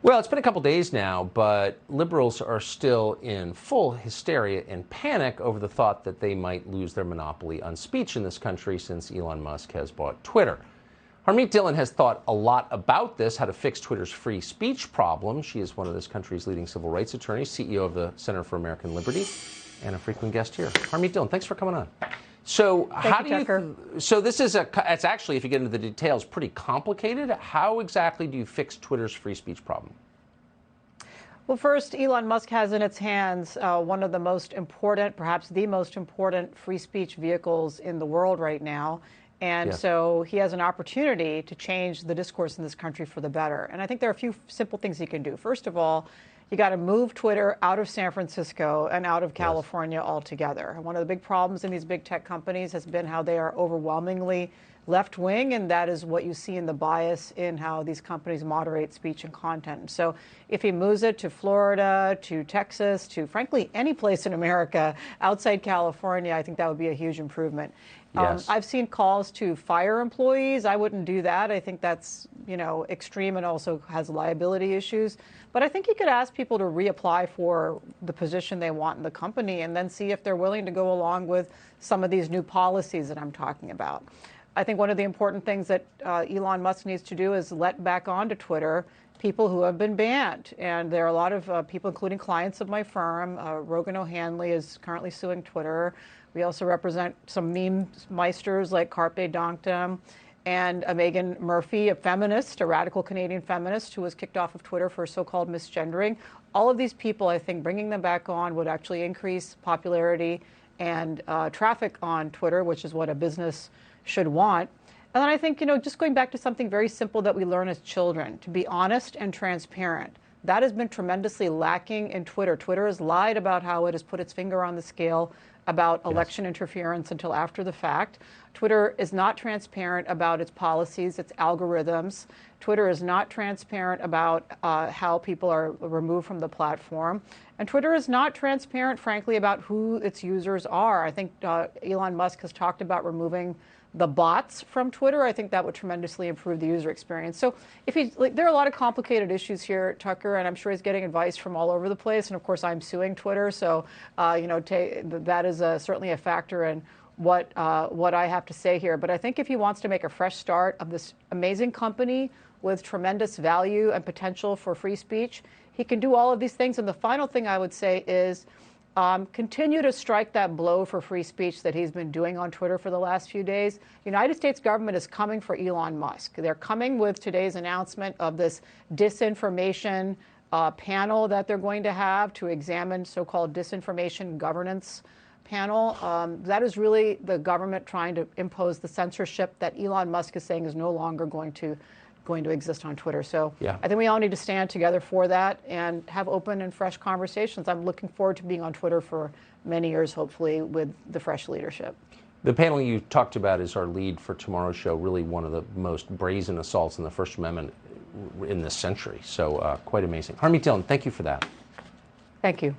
Well, it's been a couple days now, but liberals are still in full hysteria and panic over the thought that they might lose their monopoly on speech in this country since Elon Musk has bought Twitter. Harmeet Dhillon has thought a lot about this, how to fix Twitter's free speech problem. She is one of this country's leading civil rights attorneys, CEO of the Center for American Liberty, and a frequent guest here. Harmeet Dhillon, thanks for coming on. So so this is it's actually, if you get into the details, pretty complicated. How exactly do you fix Twitter's free speech problem? Well, first, Elon Musk has in its hands one of the most important, perhaps the most important free speech vehicles in the world right now. And so he has an opportunity to change the discourse in this country for the better. And I think there are a few simple things he can do. First of all, you got to move Twitter out of San Francisco and out of California altogether. One of the big problems in these big tech companies has been how they are overwhelmingly left-wing, and that is what you see in the bias in how these companies moderate speech and content. So if he moves it to Florida, to Texas, to frankly any place in America outside California, I think that would be a huge improvement. I've seen calls to fire employees. I wouldn't do that. I think that's, extreme and also has liability issues. But I think you could ask people to reapply for the position they want in the company and then see if they're willing to go along with some of these new policies that I'm talking about. I think one of the important things that Elon Musk needs to do is let back onto Twitter people who have been banned. And there are a lot of people, including clients of my firm. Rogan O'Hanley is currently suing Twitter. We also represent some meme meisters like Carpe Donktum and Megan Murphy, a feminist, a radical Canadian feminist who was kicked off of Twitter for so-called misgendering. All of these people, I think, bringing them back on would actually increase popularity and traffic on Twitter, which is what a business should want. And then I think, just going back to something very simple that we learn as children, to be honest and transparent. That has been tremendously lacking in Twitter. Twitter has lied about how it has put its finger on the scale about election interference until after the fact. Twitter is not transparent about its policies, its algorithms. Twitter is not transparent about how people are removed from the platform. And Twitter is not transparent, frankly, about who its users are. I think Elon Musk has talked about removing the bots from Twitter. I think that would tremendously improve the user experience. So if there are a lot of complicated issues here, Tucker, and I'm sure he's getting advice from all over the place. And of course, I'm suing Twitter, so that is certainly a factor in what I have to say here. But I think if he wants to make a fresh start of this amazing company with tremendous value and potential for free speech, he can do all of these things. And the final thing I would say is, continue to strike that blow for free speech that he's been doing on Twitter for the last few days. The United States government is coming for Elon Musk. They're coming with today's announcement of this disinformation panel that they're going to have to examine so-called disinformation governance panel. That is really the government trying to impose the censorship that Elon Musk is saying is no longer going to exist on Twitter. So I think we all need to stand together for that and have open and fresh conversations. I'm looking forward to being on Twitter for many years, hopefully, with the fresh leadership. The panel you talked about is our lead for tomorrow's show, really one of the most brazen assaults in the First Amendment in this century. So quite amazing. Harmeet Dhillon, thank you for that. Thank you.